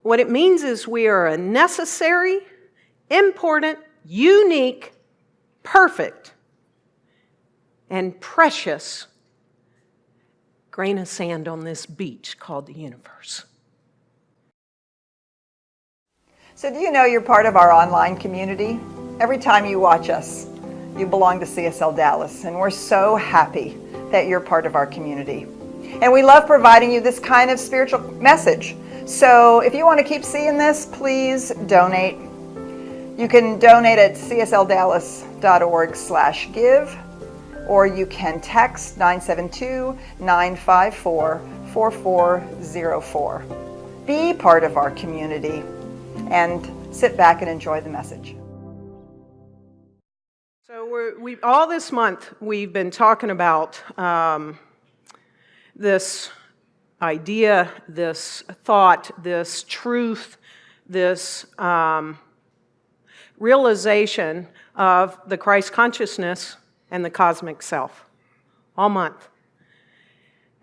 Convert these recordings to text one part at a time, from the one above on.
What it means is we are a necessary, important, unique, perfect, and precious grain of sand on this beach called the universe. So do you know you're part of our online community? Every time you watch us, you belong to CSL Dallas, and we're so happy that you're part of our community. And we love providing you this kind of spiritual message. So if you want to keep seeing this, please donate. You can donate at csldallas.org/give, or you can text 972-954-4404. Be part of our community and sit back and enjoy the message. So all this month we've been talking about this idea, this thought, this truth, this realization of the Christ consciousness and the cosmic self, all month.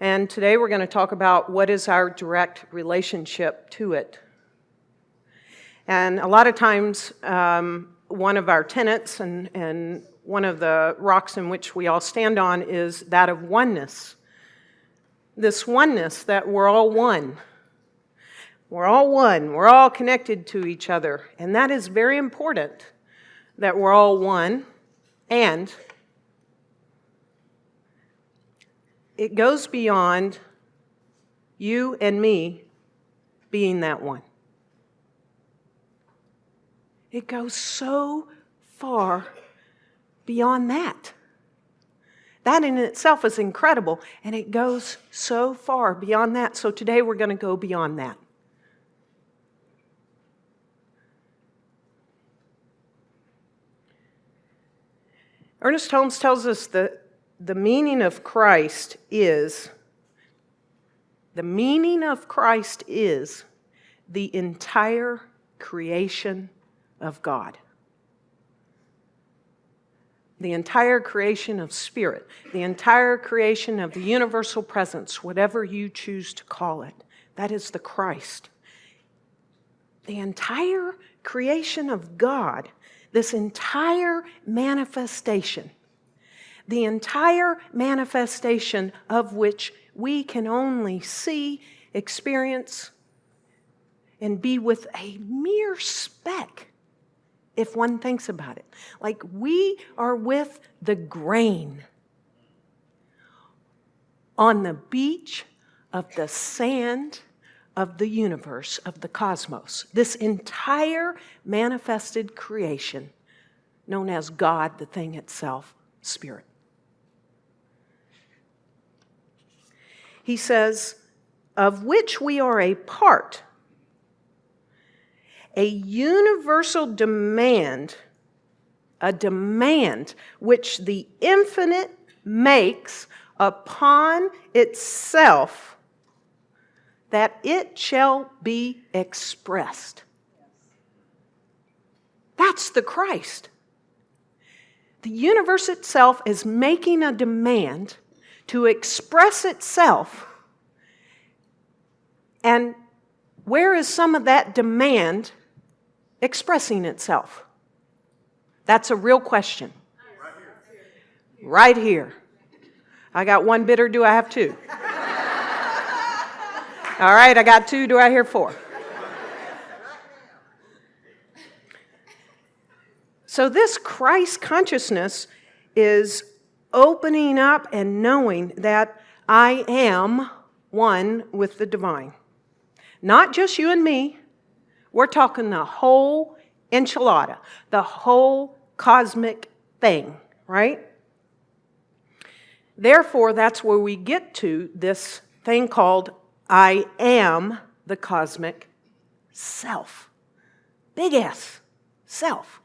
And today we're going to talk about what is our direct relationship to it. And a lot of times, one of our tenets and one of the rocks in which we all stand on is that of oneness. This oneness that we're all one. We're all one. We're all connected to each other. And that is very important, that we're all one. And it goes beyond you and me being that one. It goes so far beyond that. That in itself is incredible, and it goes so far beyond that. So today we're going to go beyond that. Ernest Holmes tells us that the meaning of Christ is the entire creation of God. The entire creation of spirit, the entire creation of the universal presence, whatever you choose to call it, that is the Christ. The entire creation of God, this entire manifestation, the entire manifestation of which we can only see, experience, and be with a mere speck. If one thinks about it, like we are with the grain on the beach of the sand of the universe, of the cosmos, this entire manifested creation known as God, the thing itself, Spirit. He says, of which we are a part, a universal demand, a demand which the infinite makes upon itself that it shall be expressed. That's the Christ. The universe itself is making a demand to express itself. And where is some of that demand expressing itself? That's a real question. Right here. I got one bidder. Do I have two? All right, I got two. Do I hear four? So this Christ consciousness is opening up and knowing that I am one with the divine. Not just you and me. We're talking the whole enchilada, the whole cosmic thing, right? Therefore, that's where we get to this thing called I am the cosmic self. Big S, self.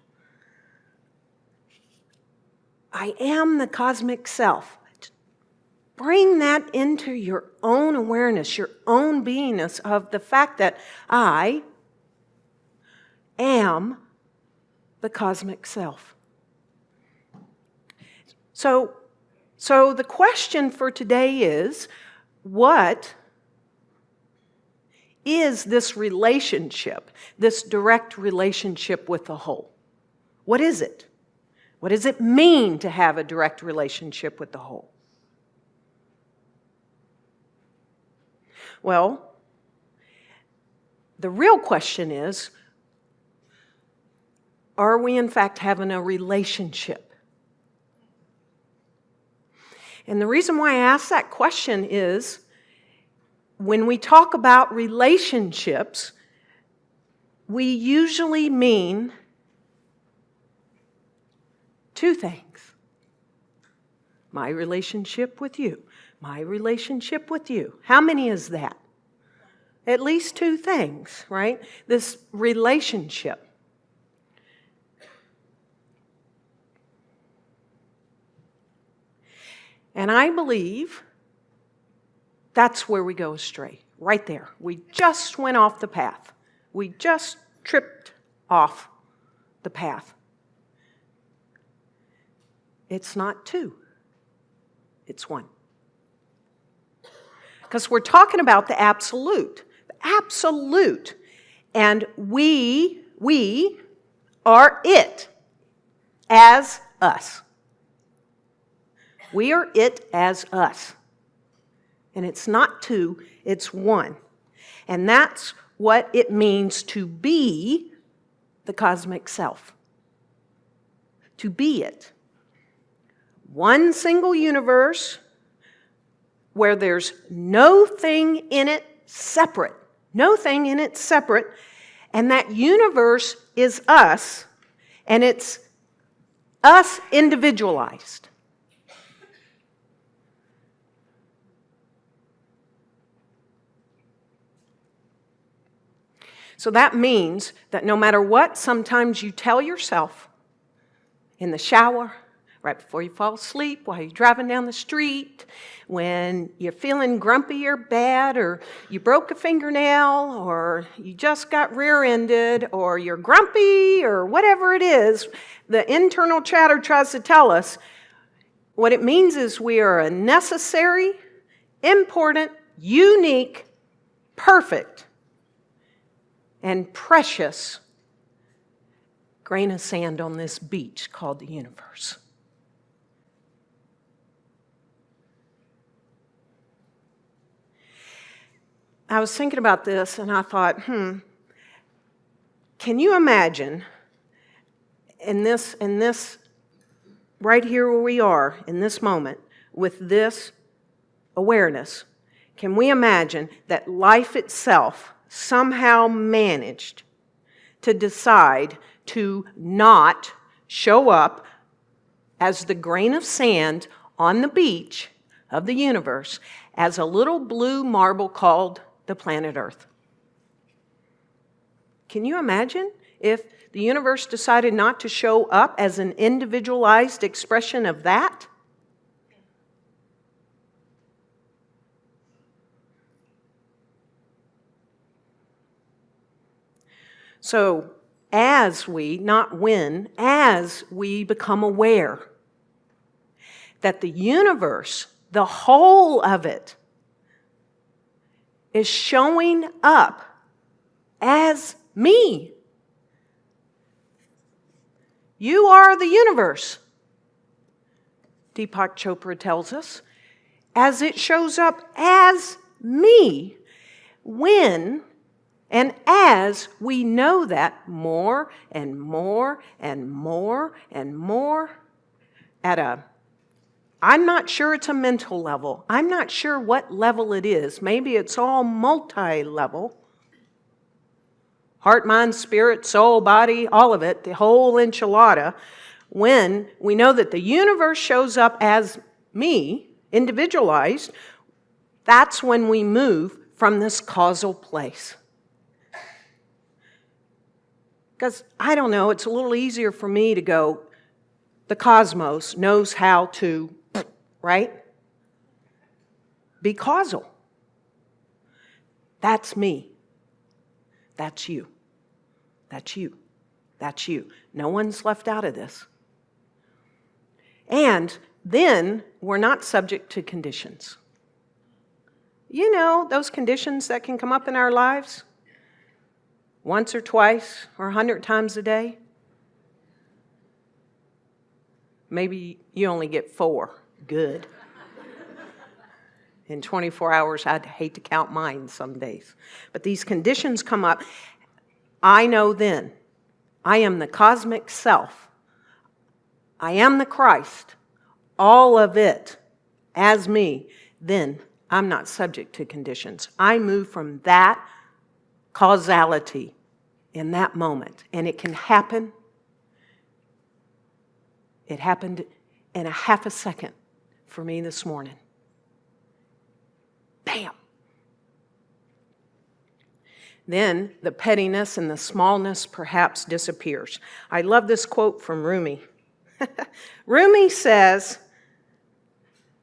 I am the cosmic self. Bring that into your own awareness, your own beingness of the fact that I am the cosmic self. So the question for today is, what is this relationship, this direct relationship with the whole? What is it? What does it mean to have a direct relationship with the whole? Well, the real question is, are we in fact having a relationship? And the reason why I ask that question is, when we talk about relationships, we usually mean two things. My relationship with you. My relationship with you. How many is that? At least two things, right? This relationship. And I believe that's where we go astray, right there. We just went off the path. We just tripped off the path. It's not two, it's one. Because we're talking about the absolute. The absolute. And we are it as us. We are it as us. And it's not two, it's one. And that's what it means to be the cosmic self. To be it. One single universe where there's no thing in it separate. No thing in it separate. And that universe is us, and it's us individualized. So that means that no matter what, sometimes you tell yourself in the shower, right before you fall asleep, while you're driving down the street, when you're feeling grumpy or bad, or you broke a fingernail, or you just got rear-ended, or you're grumpy, or whatever it is, the internal chatter tries to tell us what it means is we are a necessary, important, unique, perfect, and precious grain of sand on this beach called the universe. I was thinking about this and I thought, can you imagine in this right here where we are in this moment with this awareness, can we imagine that life itself somehow managed to decide to not show up as the grain of sand on the beach of the universe as a little blue marble called the planet Earth? Can you imagine if the universe decided not to show up as an individualized expression of that? So, as we, not when, as we become aware that the universe, the whole of it, is showing up as me. You are the universe, Deepak Chopra tells us, as it shows up as me when and as we know that more and more and more and more at a, I'm not sure it's a mental level. I'm not sure what level it is. Maybe it's all multi-level. Heart, mind, spirit, soul, body, all of it, the whole enchilada. When we know that the universe shows up as me, individualized, that's when we move from this causal place. Because, I don't know, it's a little easier for me to go, the cosmos knows how to, right? Be causal. That's me. That's you. That's you. That's you. No one's left out of this. And then we're not subject to conditions. You know, those conditions that can come up in our lives once or twice or 100 times a day. Maybe you only get 4. Good. In 24 hours, I'd hate to count mine some days. But these conditions come up. I know then, I am the cosmic self. I am the Christ. All of it as me. Then I'm not subject to conditions. I move from that causality in that moment. And it can happen. It happened in a half a second for me this morning. Bam! Then the pettiness and the smallness perhaps disappears. I love this quote from Rumi. Rumi says,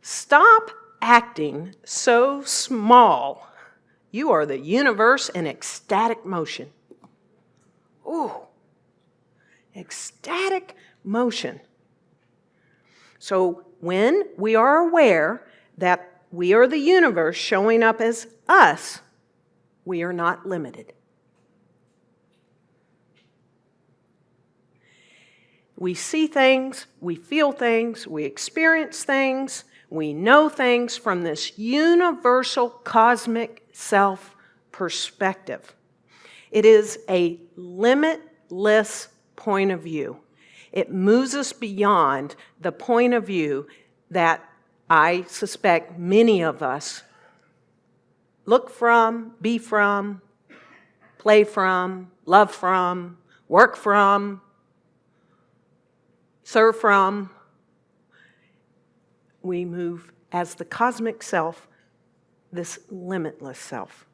"Stop acting so small. You are the universe in ecstatic motion." Ooh, ecstatic motion. So when we are aware that we are the universe showing up as us, we are not limited. We see things, we feel things, we experience things, we know things from this universal cosmic self perspective. It is a limitless point of view. It moves us beyond the point of view that I suspect many of us look from, be from, play from, love from, work from, serve from. We move as the cosmic self, this limitless self.